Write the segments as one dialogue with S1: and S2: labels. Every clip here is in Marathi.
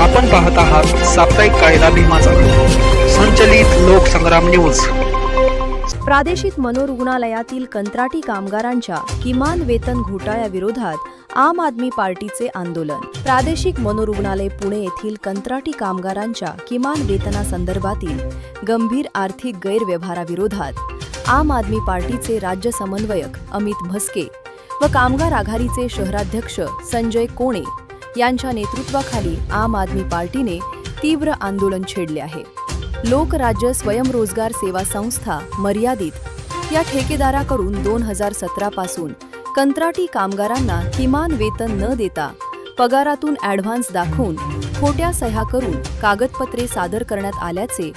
S1: आपण पाहत आहात साप्ताहिक कायदा भीमाचा संचलित लोकसंग्राम न्यूज।
S2: प्रादेशिक मनोरुग्णालयातील कंत्राटी कामगारांच्या किमान वेतन घोटाळ्याविरोधात आम आदमी पार्टीचे आंदोलन। प्रादेशिक मनोरुग्णालय पुणे येथील कंत्राटी कामगारांच्या किमान वेतनासंदर्भातील गंभीर आर्थिक गैरव्यवहाराविरोधात आम आदमी पार्टीचे राज्य समन्वयक अमित म्हस्के व कामगार आघाडीचे शहराध्यक्ष संजय कोणे यांच्या नेतृत्वाखाली आम आदमी पार्टीने तीव्र आंदोलन छेडले आहे। लोकराज्य स्वयंरोजगार सेवा संस्था मर्यादित या ठेकेदाराकडून 2017 पासून कंत्राटी कामगारांना किमान वेतन न देता पगारातून ॲडव्हान्स दाखवून खोट्या सह्या करून कागदपत्रे सादर करण्यात आल्याचे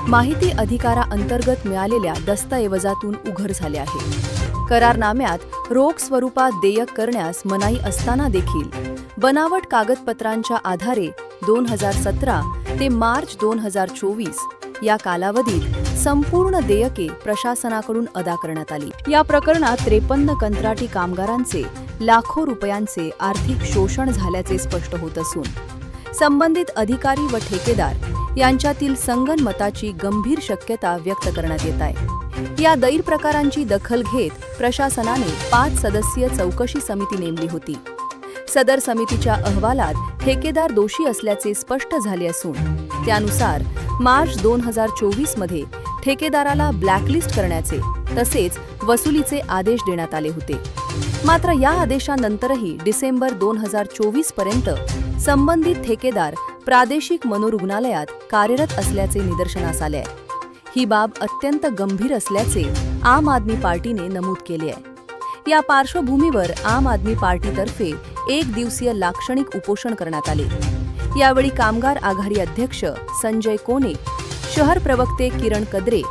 S2: माहिती अधिकाराअंतर्गत मिळालेल्या दस्तऐवजातून उघड झाले आहे। करारनाम्यात रोख स्वरूपात देयक करण्यास मनाई असताना देखील बनावट कागदपत्रांच्या आधारे 2017 ते मार्च 2024 या कालावधीत संपूर्ण देयके प्रशासनाकडून अदा करण्यात आली। या प्रकरणात 53 कंत्राटी कामगारांचे लाखो रुपयांचे आर्थिक शोषण झाल्याचे स्पष्ट होत असून संबंधित अधिकारी व ठेकेदार यांच्यातील संगनमताची गंभीर शक्यता व्यक्त करण्यात येत आहे। या गैरप्रकारांची दखल घेत प्रशासनाने 5 सदस्यीय चौकशी समिती नेमली होती। सदर समितीच्या अहवालात ठेकेदार दोषी असल्याचे स्पष्ट झाले असून त्यानुसार मार्च 2024 मध्ये ठेकेदाराला ब्लॅकलिस्ट करण्याचे तसेच वसुलीचे आदेश देण्यात आले होते। मात्र या आदेशानंतरही डिसेंबर 2024 पर्यंत संबंधित ठेकेदार प्रादेशिक मनोरुग्णालयात कार्यरत असल्याचे निदर्शनास आले आहे। ही बाब अत्यंत गंभीर असल्याचे आम आदमी पार्टीने नमूद केले आहे। या पार्श्वभूमीवर आम आदमी पार्टीतर्फे 1 दिवसीय लाक्षणिक उपोषण करण्यात आले। यावेळी कामगार आघाडी अध्यक्ष संजय कोणे, शहर प्रवक्ते किरण कदरे,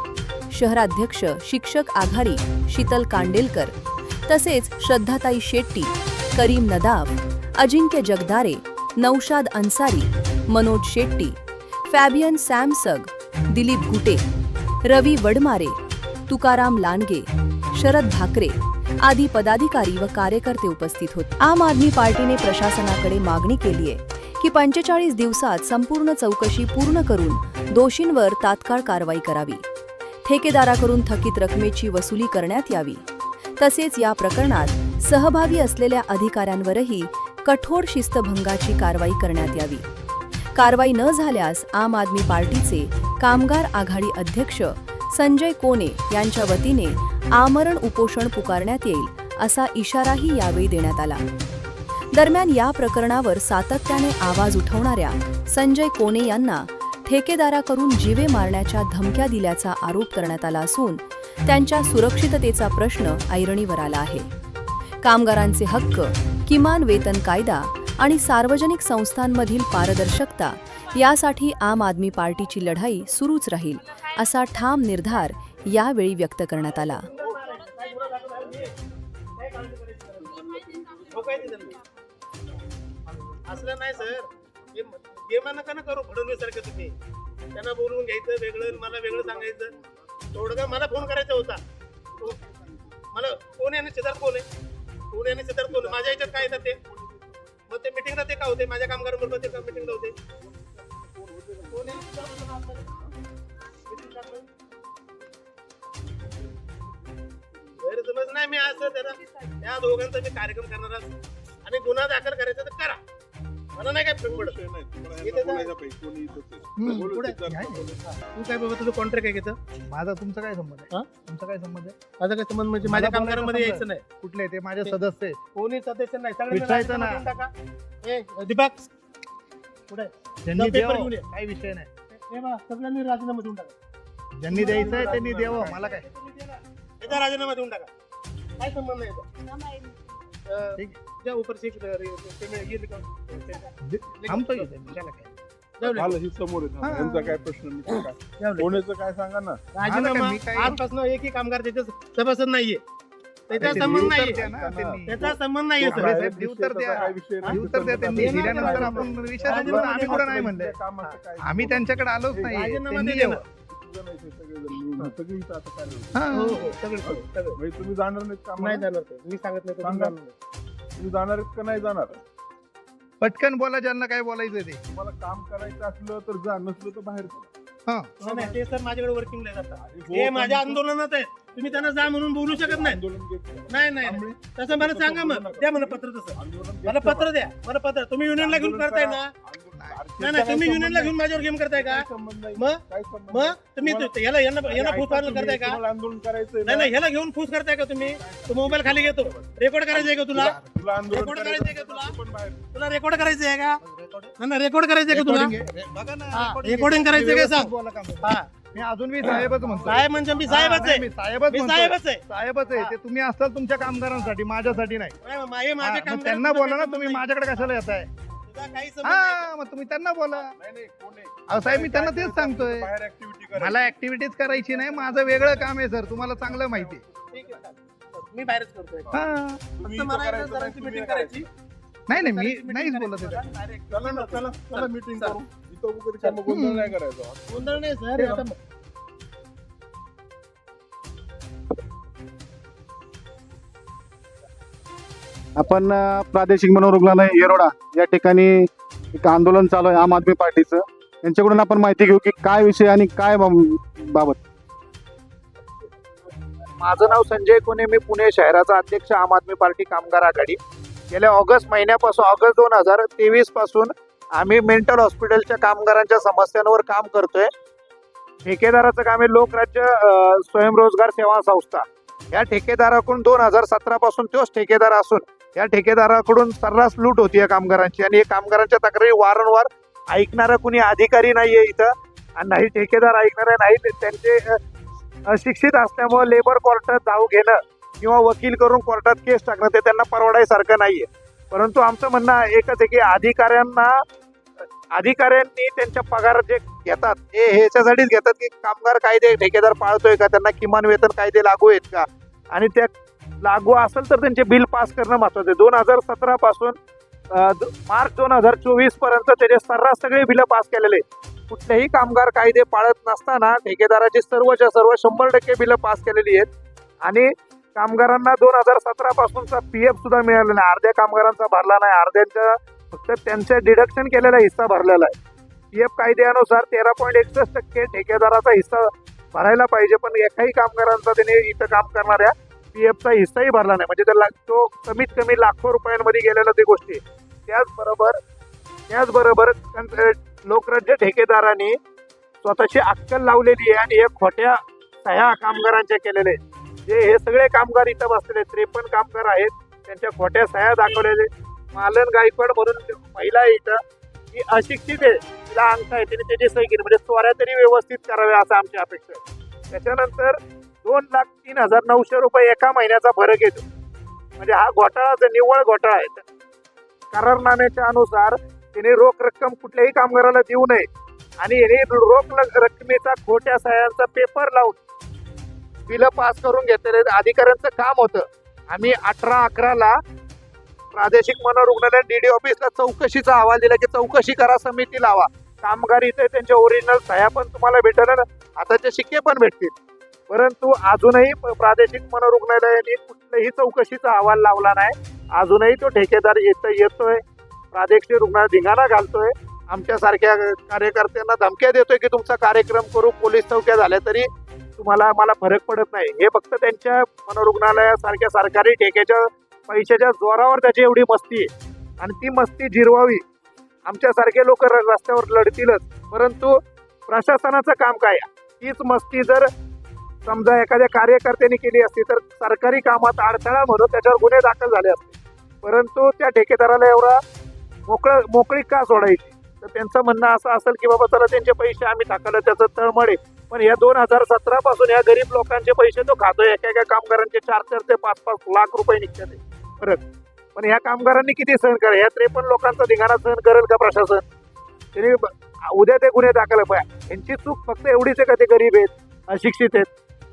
S2: शहराध्यक्ष शिक्षक आघाडी शीतल कांडेलकर तसेच श्रद्धाताई शेट्टी, करीम नदाफ, अजिंक्य जगदारे, नौशाद अन्सारी, मनोज शेट्टी, फॅबियन सॅमसग, दिलीप गुटे, रवी वडमारे, तुकाराम लांडगे, शरद भाकरे आदी पदाधिकारी व कार्यकर्ते उपस्थित होते। आम आदमी पार्टीने प्रशासनाकडे मागणी केली आहे की 45 दिवसात संपूर्ण चौकशी पूर्ण करून दोषींवर तात्काळ कारवाई करावी, ठेकेदाराकडून थकीत रकमेची वसुली करण्यात यावी, तसेच या प्रकरणात सहभागी असलेल्या अधिकाऱ्यांवरही कठोर शिस्तभंगाची कारवाई करण्यात यावी। कारवाई न झाल्यास आम आदमी पार्टीचे कामगार आघाडी अध्यक्ष संजय कोणे यांच्या वतीने आमरण उपोषण पुकारण्यात येईल असा इशाराही यावेळी देण्यात आला। दरम्यान या प्रकरणावर सातत्याने आवाज उठवणाऱ्या संजय कोणे यांना ठेकेदाराकडून जीवे मारण्याच्या धमक्या दिल्याचा आरोप करण्यात आला असून त्यांच्या सुरक्षिततेचा प्रश्न ऐरणीवर आला आहे। कामगारांचे हक्क, किमान वेतन कायदा आणि सार्वजनिक संस्थांमधील पारदर्शकता यासाठी आम आदमी पार्टीची लढाई सुरूच राहील असा ठाम निर्धार यावेळी व्यक्त करण्यात आला।
S3: असलं नाही सर, गेम नका ना करू फडणवीसारखं तुम्ही। त्यांना बोलवून घ्यायचं वेगळं, मला वेगळं सांगायचं। थोडं मला फोन करायचा होता, मला कोण याने शेजार कोण आहे, कोण याने शेजार कोण, माझ्या ह्याच्यात काय येतात ते, मग ते मिटिंगला ते का होते, माझ्या कामगारांबरोबर ते का मिटिंगला होते, कोण गैरसमज नाही। मी असं त्याला त्या दोघांचा मी कार्यक्रम करणार आणि गुन्हा दाखल करायचा तर करा, मला नाही काय फरक पडत। तू काय बाबा, तुझं कॉन्ट्रॅक्ट आहे घेतं,
S4: माझा तुमचा काय संबंध आहे? तुमचा काय संबंध आहे?
S3: माझा काय संबंध म्हणजे माझ्या कामगारांमध्ये यायचं नाही।
S4: कुठले ते माझे सदस्य आहेत,
S3: कोणी सदस्य नाही,
S4: विचारायचं ना।
S3: ए दीपक पुढे
S4: ज्यांनी
S3: पेपर
S4: द्यावं
S3: घेऊन ये।
S4: काही विषय नाही,
S3: ए बा सगळ्यांनी राजीनामा देऊन टाका,
S4: ज्यांनी द्यायचं आहे त्यांनी द्यावं, मला काय।
S3: याचा राजीनामा देऊन टाका, काय संबंध नाही याचा।
S4: ठीक
S3: ज्या ऊपर से पेमेंट येईल का,
S4: थांबतो की त्यांनी, त्याला काय।
S5: मला ही समोर आहे ना, यांचा काय प्रश्न नाही काय, कोणाचं काय सांगा ना।
S3: राजीनामा
S4: मी काय-
S3: आजपासून एकही कामगार त्याच्या सभासद नाहीये, त्याचा संबंध नाहीये, त्याचा संबंध नाहीये
S4: अरे
S3: सर।
S4: साहेब, उत्तर द्या,
S5: काय विषय नाही.
S4: उत्तर द्या त्यांनी दिल्यानंतर आपण विषय संपला। आम्ही कुठं नाही म्हणले,
S5: कामाचं काय
S4: आम्ही त्यांच्याकडे आलोच नाही,
S3: राजीनामा
S4: त्यांनी
S3: दे
S4: द्यावं।
S5: तुझं नाही ते सगळेजण मिळून सगळी इथं आता काय होईल?
S4: हा.
S3: हो हो सगळं सगळं
S5: म्हणजे तुम्ही जाणार नाहीत का
S3: नाही जाणार ते, मी सांगितलं
S5: सांगा. तुम्ही जाणार आहेत का नाही जाणार?
S4: पटकन बोला, ज्यांना काय बोलायचं ते.
S5: तुम्हाला काम करायचं असलं तर जा, नसलं तर बाहेर जा.
S4: हा
S3: नाही, ते सर माझ्याकडे वर्किंगला जातात.
S5: आणि
S3: हे
S5: हो,
S3: माझ्या
S5: पण
S3: आंदोलनात आहे. तुम्ही त्यांना जा म्हणून बोलू शकत नाही.
S5: आंदोलन घेतलं.
S3: नाही नाही नाही. तसं मला सांगा, मग द्या मला पत्र. तसं
S5: आंदोलन
S3: मला
S5: घेतलं.
S3: पत्र द्या, मला पत्र. तुम्ही युनियनला घेऊन
S5: आंदोलन
S3: करताय
S5: करा.
S3: ना?
S5: आंदोलन-
S3: नाही नाही, तुम्ही युनियनला घेऊन माझ्यावर गेम करताय का?
S5: काय संबंध नाही.
S3: मग
S5: काय संबंध
S3: मग
S5: नाही.
S3: तुम्ही
S5: तुम्हाला-
S3: याला यांना
S5: ऐका
S3: फूस
S5: तुम्ही,
S3: करताय का?
S5: तुम्हाला आंदोलन करायचंय
S3: नाही
S5: ना?
S3: नाही, ह्याला घेऊन फूस करताय का तुम्ही? तो मोबाईल खाली घेतो. रेकॉर्ड करायचंय का तुला?
S5: तुला आंदोलन
S3: रेकॉर्ड
S5: करायचं
S3: करायचंय का
S5: असेल
S3: तुला?
S5: तर पण बाहेर.
S3: तुला रेकॉर्ड करायचंय का? नाही नाही, रेकॉर्ड करायचंय का तुला?
S4: बघा ना,
S3: हा,
S4: recording
S3: recording करायचं
S4: आहे.
S3: काय सांग?
S4: बोला काम.
S3: हा,
S4: मी अजून मी साहेबच म्हणतो.
S3: साहेब म्हणजे मी साहेबच
S4: हा,
S3: आहे.
S4: मी साहेबच
S3: मी
S4: म्हणतोय.
S3: साहेबच आहे.
S4: साहेबच आहे. ते तुम्ही असाल तुमच्या कामगारांसाठी, माझ्यासाठी नाही.
S3: नाही, मग हे
S4: हा,
S3: माझे
S4: मग
S3: काम
S4: त्यांना बोला ना, तुम्ही माझ्याकडे कशाला येताय?
S3: काही संबंध नाही.
S4: हा, मग तुम्ही त्यांना बोला.
S5: नाही नाही, कोण आहे?
S4: अहो साहेब, मी त्यांना तेच सांगतोय.
S5: बाहेर ऍक्टिव्हिटी करायची.
S4: मला ऍक्टिव्हिटीज करायची नाही, माझं वेगळं काम आहे सर, तुम्हाला चांगलं माहिती आहे.
S3: ठीक आहे, चालेल. मी बाहेरच करतोय.
S4: हा.
S5: तुम्ही
S3: फक्त
S5: इथं
S3: मला
S5: करायचं नाही,
S3: जरांची
S5: तुम्ही
S3: मीटिंग
S5: करायचं.
S3: करायची.
S4: नाही नाही, मी
S3: जरांची
S4: नाहीच
S3: meeting
S4: बोलत आहे.
S3: करायची. Direct.
S5: चला ना, चला मीटिंग
S3: चल.
S5: करू. इथं वगैरे काय मग गोंधळ नाही करायचा.
S3: गोंधळ नाही सर.
S4: हे
S3: आता
S6: आपण प्रादेशिक मनोरुग्णालय येरोडा या ठिकाणी एक आंदोलन चालू आहे आम आदमी पार्टीचं. यांच्याकडून आपण माहिती घेऊ की काय विषय आणि काय बाबत.
S1: माझं नाव संजय कोणे, मी पुणे शहराचा अध्यक्ष आम आदमी पार्टी कामगार आघाडी. गेल्या ऑगस्ट महिन्यापासून, ऑगस्ट 2023 पासून आम्ही मेंटल हॉस्पिटलच्या कामगारांच्या समस्यांवर काम करतोय. ठेकेदाराचं काम आहे लोकराज्य स्वयंरोजगार सेवा संस्था. या ठेकेदाराकडून 2017 पासून तोच ठेकेदार असून या ठेकेदाराकडून सर्रास लूट होती या कामगारांची. आणि या कामगारांच्या तक्रारी वारंवार ऐकणारा कुणी अधिकारी नाहीये इथं, आणि नाही ठेकेदार ऐकणारे नाही. त्यांचे अशिक्षित असल्यामुळे लेबर कोर्टात जाऊ घेणं किंवा वकील करून कोर्टात केस टाकणं ते त्यांना परवडायसारखं नाहीये. परंतु आमचं म्हणणं एकच आहे की अधिकाऱ्यांनी त्यांच्या पगार जे घेतात हे ह्याच्यासाठीच घेतात की कामगार कायदे ठेकेदार पाळतोय का, त्यांना किमान वेतन कायदे लागू आहेत का, आणि त्या लागू असेल तर त्यांचे बिल पास करणं महत्वाचं आहे. 2017 पासून मार्च 2024 पर्यंत त्याचे सर्रास सगळे बिलं पास केलेले. कुठलेही कामगार कायदे पाळत नसताना ठेकेदाराची सर्वच्या सर्व 100% बिलं पास केलेली आहेत. आणि कामगारांना 2017 पासूनचा PF सुद्धा मिळाला नाही. अर्ध्या कामगारांचा भरला नाही, अर्ध्यांचा फक्त त्यांच्या डिडक्शन केलेला हिस्सा भरलेला आहे. PF कायद्यानुसार 13.61% ठेकेदाराचा हिस्सा भरायला पाहिजे, पण एकाही कामगारांचा त्याने इथं काम करणाऱ्या PFचा हिस्साही भरला नाही. म्हणजे त्याला तो कमीत कमी लाखो रुपयांमध्ये गेलेल्या ते गोष्टी. त्याचबरोबर लोकराज्य ठेकेदारांनी स्वतःची अक्कल लावलेली आहे आणि हे खोट्या सह्या कामगारांच्या केलेले. जे हे सगळे कामगार इथं बसलेले 53 कामगार आहेत, त्यांच्या खोट्या सह्या दाखवलेले. मालन गायकवाड म्हणून महिला आहे इथं, ही अशिक्षित आहे, तिला अंक आहे, तिने त्याची सही केली. म्हणजे चोऱ्या तरी व्यवस्थित कराव्या असं आमची अपेक्षा आहे. त्याच्यानंतर 2,03,900 रुपये एका महिन्याचा फरक येतो. म्हणजे हा घोटाळा निव्वळ घोटाळा आहे. करारनाम्याच्या अनुसार तिने रोख रक्कम कुठल्याही कामगाराला देऊ नये आणि याने रोख रकमेचा खोट्या सह्यांचा पेपर लावून बिलं पास करून घेतलेले अधिकाऱ्यांचं काम होतं. आम्ही 18/11 प्रादेशिक मनोरुग्णालय DD ऑफिसला चौकशीचा अहवाल दिला की चौकशी करा, समिती लावा. कामगार इथे त्यांच्या ओरिजिनल सह्या पण तुम्हाला भेटेल ना, आताचे शिक्के पण भेटतील. परंतु अजूनही प्रादेशिक मनोरुग्णालयाने कुठल्याही चौकशीचा अहवाल लावला नाही. अजूनही तो ठेकेदार येतोय, प्रादेशिक रुग्णालय धिंगाणा घालतोय, आमच्यासारख्या कार्यकर्त्यांना धमक्या देतोय की तुमचा कार्यक्रम करू, पोलीस चौक्या झाल्या तरी मला फरक पडत नाही. हे फक्त त्यांच्या मनोरुग्णालयासारख्या सरकारी ठेक्याच्या पैशाच्या जोरावर त्याची एवढी मस्ती आहे आणि ती मस्ती जिरवावी. आमच्यासारखे लोक रस्त्यावर लढतीलच, परंतु प्रशासनाचं काम काय? हीच मस्ती जर समजा एखाद्या कार्यकर्त्यांनी केली असती तर सरकारी कामात अडथळा म्हणून त्याच्यावर गुन्हे दाखल झाले असते. परंतु त्या ठेकेदाराला एवढा मोकळीक का सोडायची? तर त्यांचं म्हणणं असं असेल की बाबा चला त्यांचे पैसे आम्ही टाकलं, त्याचं तळमळ आहे. पण या 2017 पासून या गरीब लोकांचे पैसे तो खातोय. एका कामगारांचे 4 ते 5 लाख रुपये निघतात परत. पण ह्या कामगारांनी किती सहन करा? या 53 लोकांचा धिंगाणा सहन करेल का प्रशासन? त्यांनी उद्या ते गुन्हे दाखल पाहिजे. यांची चूक फक्त एवढीच आहे का ते गरीब आहेत, अशिक्षित आहेत?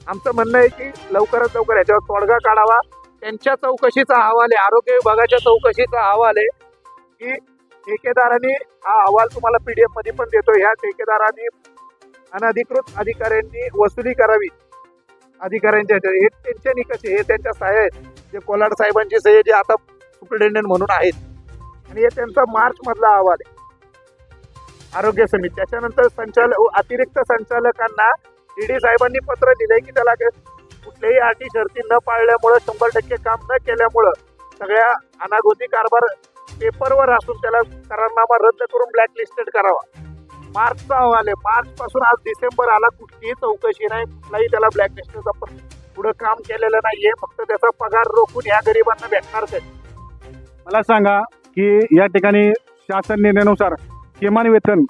S1: आमचं म्हणणं आहे की लवकरात लवकर याच्यावर तोडगा काढावा. त्यांच्या चौकशीचा अहवाल आहे, आरोग्य विभागाच्या चौकशीचा अहवाल आहे की ठेकेदारांनी हा अहवाल तुम्हाला PDF मध्ये पण देतो. ह्या ठेकेदारांनी अनधिकृत अधिकाऱ्यांनी वसुली करावी अधिकाऱ्यांच्या. हे त्यांचे निकष, हे त्यांच्या सह्या आहेत, जे कोलाड साहेबांची सही जे आता सुप्रिटेंडेंट म्हणून आहेत. आणि हे त्यांचा मार्च मधला अहवाल आहे आरोग्य समिती. त्याच्यानंतर अतिरिक्त संचालकांना ईडी साहेबांनी पत्र दिलंय की त्याला कुठल्याही अटी शर्ती न पाळल्यामुळं 100% काम न केल्यामुळं सगळ्या अनागोंदी कारभार पेपरवर असून त्याला करारनामा रद्द करून ब्लॅकलिस्टेड करावा. मार्चचा अहवाल आहे. मार्च पासून आज डिसेंबर आला, कुठलीही चौकशी नाही, कुठलाही त्याला ब्लॅकलिस्टचा पुढं काम केलेलं नाहीये. फक्त त्याचा पगार रोखून ह्या गरिबांना भेटणार काय.
S6: मला सांगा की या ठिकाणी शासन निर्णयानुसार किमान वेतन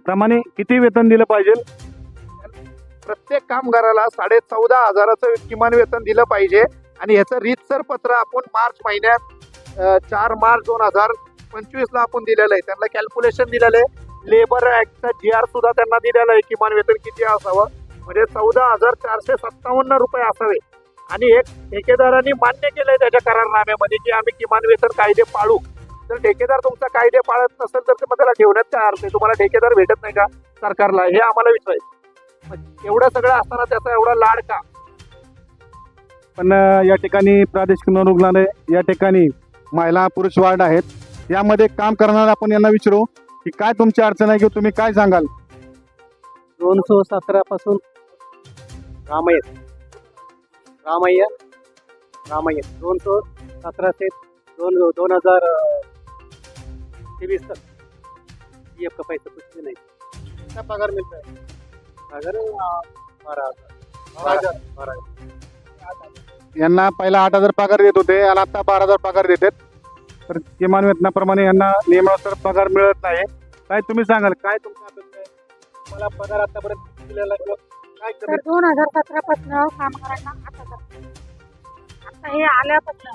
S6: प्रमाणे किती वेतन दिलं पाहिजे?
S1: प्रत्येक कामगाराला 14,500 किमान वेतन दिलं पाहिजे. आणि ह्याचं रीतसर पत्र आपण मार्च महिन्यात 4 मार्च 2025 ला आपण दिलेलं आहे. त्यांना कॅल्क्युलेशन दिलेलं आहे. लेबर ऍक्टचा GR सुद्धा त्यांना दिलेला आहे किमान वेतन किती असावं, म्हणजे 14,457 रुपये असावे. आणि एक ठेकेदारांनी मान्य केलंय त्याच्या करारनाम्यामध्ये की आम्ही किमान वेतन कायदे पाळू. जर ठेकेदार तुमचा कायदे पाळत नसेल तर मग त्याला ठेवण्यात काय अर्थ आहे? तुम्हाला ठेकेदार भेटत नाही का सरकारला? हे आम्हाला विचारायचं. मग एवढं सगळं असताना त्याचा एवढा लाड का?
S6: पण या ठिकाणी प्रादेशिक मनोरुग्णालय या ठिकाणी महिला पुरुष वार्ड आहेत. यामध्ये काम करणारा आपण यांना विचारू की काय तुमची अडचण आहे, की तुम्ही काय सांगाल?
S7: 217 पासून रामय्य 217 से 2023 तक पीएफ का पैसा कुछ भी नहीं.
S3: क्या पगार मिलता है?
S7: अगर 12,000
S6: यांना पहिला 8,000 पगार देत होते आणि आता 12,000 पगार देतात. तर किमान वेतनाप्रमाणे यांना नियमानुसार पगार मिळत नाही. काय तुम्ही सांगाल, काय तुमच्या अपेक्षा आहे?
S7: मला पगार आतापर्यंत किती दिलेला आहे? काय
S8: तर 2017 पासून कामगारांना आता हे आल्यापासून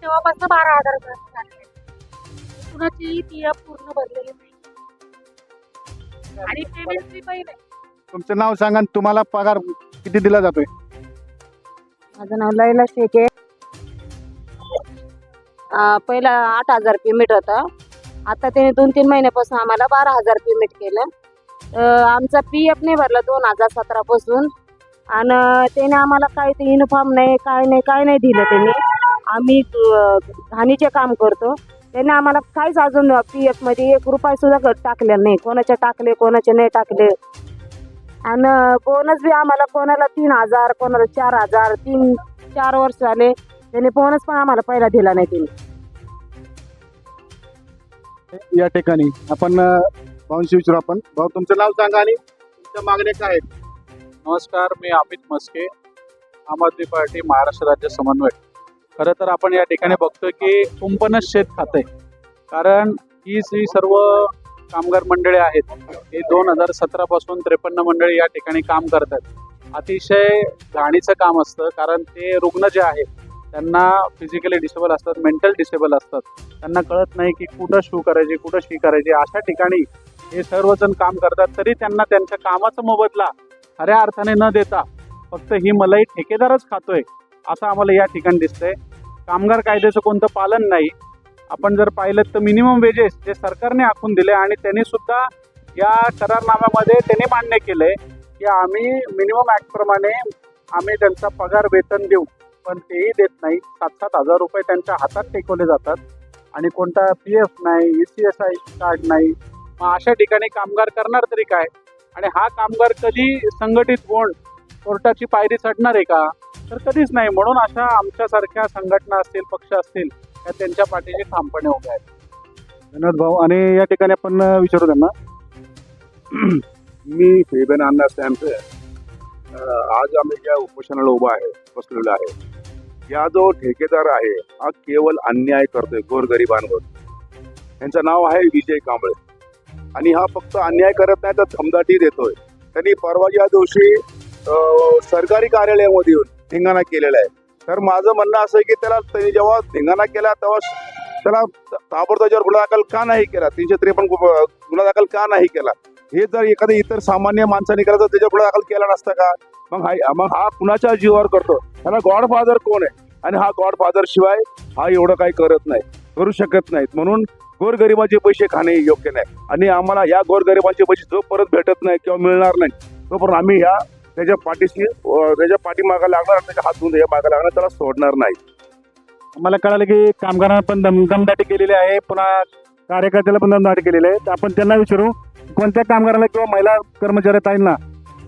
S8: तेव्हापासून 12,000 झाले. कुणाची पीएफ पूर्ण भरलेली नाही आणि पेमेंट फ्री पहिले.
S6: तुमचं नाव सांगा आणि तुम्हाला पगार किती दिला जातोय?
S9: माझं नाव लैला शेख आहे. पहिला 8,000 पेमेंट होतं. आता त्याने 2-3 महिन्यापासून आम्हाला 12,000 पेमेंट केलं. आमचा PF नाही भरला 2017 पासून. आणि त्याने आम्हाला काय ते युनिफॉर्म नाही, काय नाही दिलं त्यांनी. आम्ही घाणीचे काम करतो. त्याने आम्हाला काहीच अजून PF मध्ये 1 रुपया सुद्धा टाकलेला नाही. कोणाचे टाकले, कोणाचे नाही टाकले. आणि बोनस बी आम्हाला कोणाला 3,000, कोणाला 4,000, 3-4 वर्ष झाले त्याने बोनस पण आम्हाला पहिला दिला नाही त्यांनी.
S6: या ठिकाणी आपण भाऊंशी विचारू. आपण भाऊ, तुमचं नाव सांगा आणि तुमच्या मागण्या काय आहेत?
S5: नमस्कार, मी अमित मस्के, आम आदमी पार्टी महाराष्ट्र राज्य समन्वय. खरं तर आपण या ठिकाणी बघतोय की कुंपणच शेत खातंय. कारण ही जी सर्व कामगार मंडळी आहेत हे 2017 पासून 53 मंडळी या ठिकाणी काम करतात. अतिशय घाणीचं काम असतं. कारण ते रुग्ण जे आहेत त्यांना फिजिकली डिसेबल असतात, मेंटल डिसेबल असतात. त्यांना कळत नाही की कुठं शू करायची, कुठं शी करायची. अशा ठिकाणी हे सर्वजण काम करतात. तरी त्यांना त्यांच्या कामाचा मोबदला खऱ्या अर्थाने न देता फक्त ही मलाई ठेकेदारच खातोय असं आम्हाला या ठिकाणी दिसतंय. कामगार कायद्याचं कोणतं पालन नाही. आपण जर पाहिलं तर मिनिमम वेजेस जे सरकारने आखून दिले आणि त्यांनी सुद्धा या करारनाम्यामध्ये त्यांनी मान्य केलंय की आम्ही मिनिमम ॲक्टप्रमाणे आम्ही त्यांचा पगार वेतन देऊ. पण तेही देत नाही. 7,000 रुपये त्यांच्या हातात टेकवले जातात आणि कोणता PF नाही, ECSI कार्ड नाही. मग अशा ठिकाणी कामगार करणार तरी काय? आणि हा कामगार कधी संघटित होऊन कोर्टाची पायरी चढणार आहे का? तर कधीच नाही. म्हणून अशा आमच्यासारख्या संघटना असतील, पक्ष असतील, त्या त्यांच्या पाठीशी ठामपणे उभे आहेत.
S6: धन्यवाद भाऊ. आणि या ठिकाणी आपण विचारू त्यांना.
S5: मी फेबन अण्णा सॅमचे. आज आम्ही ज्या उपोषणाला उभा आहे, बसलेलो आहे, या जो ठेकेदार आहे हा केवळ अन्याय करतोय गोरगरिबांवर. यांचं नाव आहे विजय कांबळे. आणि हा फक्त अन्याय करत नाही तर धमदाटी देतोय. त्यांनी परवाच्या दिवशी सरकारी कार्यालयामध्ये येऊन धिंगाणा केलेला आहे. तर माझं म्हणणं असं आहे की त्यांनी जेव्हा धिंगाणा केला तेव्हा त्याला ताबडतोब त्याच्यावर गुन्हा दाखल का नाही केला? 353 गुन्हा दाखल का नाही केला? हे जर एखाद्या इतर सामान्य माणसाने केला तर त्याच्यावर गुन्हा दाखल केला नसता का? मग हा कुणाच्या जीवावर करतो? त्याला गॉडफादर कोण आहे? आणि हा गॉडफादर शिवाय हा एवढं काही करत नाही, करू शकत नाहीत. म्हणून गोरगरिबाचे पैसे खाणे योग्य नाही. आणि आम्हाला या गोरगरिबाचे पैसे जो परत भेटत नाही किंवा मिळणार नाही तोपर्यंत आम्ही त्याच्या पाठीमागा लागणार, त्याच्या हात धुवून या मागा लागणार, त्याला सोडणार नाही.
S6: मला कळालं की कामगारांना पण दमदाटी केलेली आहे, पुन्हा कार्यकर्त्याला पण दमदाटी केलेली आहे. तर आपण त्यांना विचारू कोणत्या कामगाराला किंवा महिला कर्मचारी ताईंना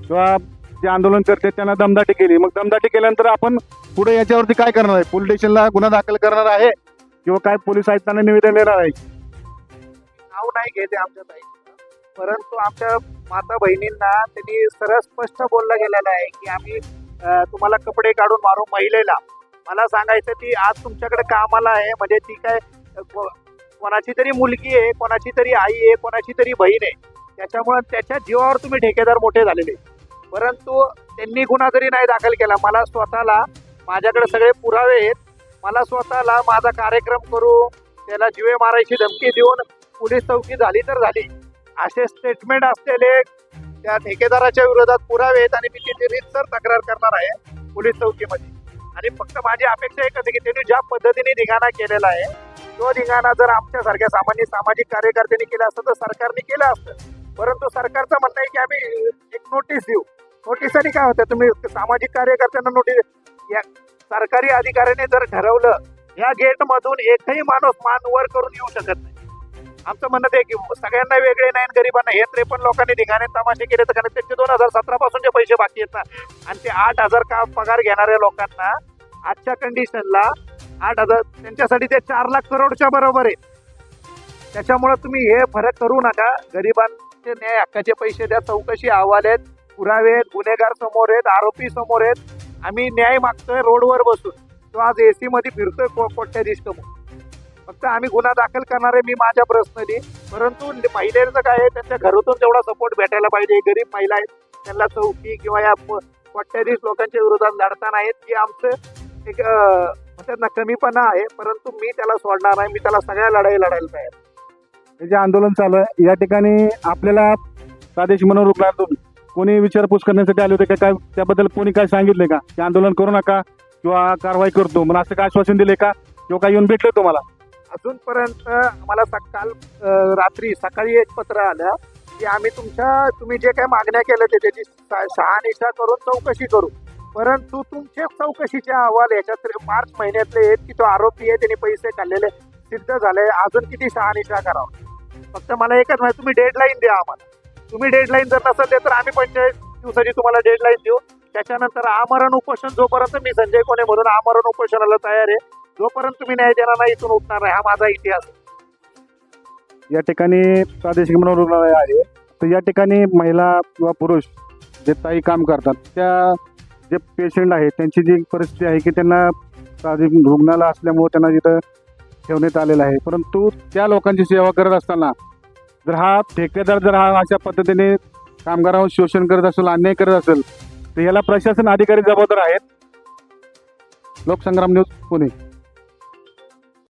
S6: किंवा जे आंदोलन करते त्यांना दमदाटी केली. मग दमदाटी केल्यानंतर आपण पुढे याच्यावरती काय करणार आहे? पोलीस स्टेशनला गुन्हा दाखल करणार आहे किंवा काय पोलीस आयुक्तांना निवेदन देणार आहे?
S1: नाव नाही घेते आमच्या ताई, परंतु आमच्या माता बहिणींना त्यांनी सरळ स्पष्ट बोललं गेलेलं आहे की आम्ही तुम्हाला कपडे काढून मारू. महिलेला मला सांगायचं ती आज तुमच्याकडे कामाला आहे म्हणजे ती काय कोणाची तरी मुलगी आहे, कोणाची तरी आई आहे, कोणाची तरी बहीण आहे. त्याच्यामुळे त्याच्या जीवावर तुम्ही ठेकेदार मोठे झालेले. परंतु त्यांनी गुन्हा जरी नाही दाखल केला, मला स्वतःला माझ्याकडे सगळे पुरावे आहेत. मला स्वतःला माझा कार्यक्रम करू त्याला जीवे मारायची धमकी देऊन पोलीस चौकी झाली तर झाली असे स्टेटमेंट असलेले त्या ठेकेदाराच्या विरोधात पुरावे आहेत आणि मी तिथे रीतसर तक्रार करणार आहे पोलीस चौकीमध्ये. आणि फक्त माझी अपेक्षा एकच आहे की त्यांनी ज्या पद्धतीने धिंगाणा केलेला आहे तो धिंगाणा जर आमच्यासारख्या सामान्य सामाजिक कार्यकर्त्यांनी केला असतं तर सरकारने केलं असतं. परंतु सरकारचं म्हणणं आहे की आम्ही एक नोटीस देऊ. नोटीसने काय होतं? तुम्ही सामाजिक कार्यकर्त्यांना नोटीस, या सरकारी अधिकाऱ्याने जर ठरवलं या गेटमधून एकही माणूस मान वर करून येऊ शकत नाही. आमचं म्हणणं आहे की सगळ्यांना वेगळे नाही, गरिबांना हे 53 लोकांनी धिंगाणे तमाशे केले तर कारण त्यांचे 2017 पासूनचे पैसे बाकी आहेत ना. आणि ते 8,000 का पगार घेणाऱ्या लोकांना आजच्या कंडिशनला 8,000 त्यांच्यासाठी ते 4 लाख करोडच्या बरोबर आहे. त्याच्यामुळे तुम्ही हे फरक करू नका. गरिबांचे न्याय हक्काचे पैसे द्या. चौकशी अहवाल आहेत, पुरावे आहेत, गुन्हेगार समोर आहेत, आरोपी समोर आहेत. आम्ही न्याय मागतोय रोडवर बसून. तो आज AC मध्ये फिरतोय कोट्याधीश म्हणून. फक्त आम्ही गुन्हा दाखल करणार आहे मी माझ्या पर्सनली. परंतु महिलेचं काय आहे, त्यांच्या घरातून तेवढा सपोर्ट भेटायला पाहिजे. गरीब महिला आहेत त्यांना चौकी किंवा या कोट्याधीश लोकांच्या विरोधात लढताना आहेत की आमचं एक म्हणतात ना कमीपणा आहे. परंतु मी त्याला सोडणार नाही. मी त्याला सगळ्या लढाई लढायला तयार.
S6: हे जे आंदोलन चालू आहे या ठिकाणी आपल्याला प्रादेशिक मनोरुग्णालयातून कोणी विचारपूस करण्यासाठी आले होते का? काय त्याबद्दल कोणी काय सांगितले का की आंदोलन करू नका किंवा कारवाई करतो म्हणून असं काय आश्वासन दिले का किंवा काय येऊन भेटले तुम्हाला?
S1: अजूनपर्यंत आम्हाला काल रात्री सकाळी एक पत्र आलं की आम्ही तुम्ही जे काही मागण्या केल्या त्याची शहानिशा करून चौकशी करू. परंतु तुमचे चौकशीचे अहवाल याच्यात मार्च महिन्यातले आहेत की तो आरोपी आहे, त्यांनी पैसे खाल्लेले सिद्ध झाले. अजून किती शहानिशा करावं? फक्त मला एकच माहिती, तुम्ही डेडलाईन द्या आम्हाला. तुम्ही डेडलाईन जर नसेल देत तर आम्ही 45 दिवसाची तुम्हाला डेडलाईन देऊ. त्याच्यानंतर आमरण उपोषण, जोपर्यंत मी संजय कोणे म्हणून आमरण उपोषणाला तयार आहे, जोपर्यंत तुम्ही न्याय देणार नाही इथून उठणार नाही. हा माझा इतिहास आहे.
S6: या ठिकाणी प्रादेशिक मनोरुग्णालय आहे, तर या ठिकाणी महिला किंवा पुरुष जे ताई काम करतात त्या जे पेशंट आहेत त्यांची जी परिस्थिती आहे की त्यांना रुग्णालय असल्यामुळे त्यांना जिथं ठेवण्यात आलेलं आहे. परंतु त्या लोकांची सेवा करत असताना जर हा ठेकेदार जर हा अशा पद्धतीने कामगारांवर शोषण करत असेल, अन्याय करत असेल तर याला प्रशासन अधिकारी जबाबदार आहेत. लोकसंग्राम न्यूज पुणे.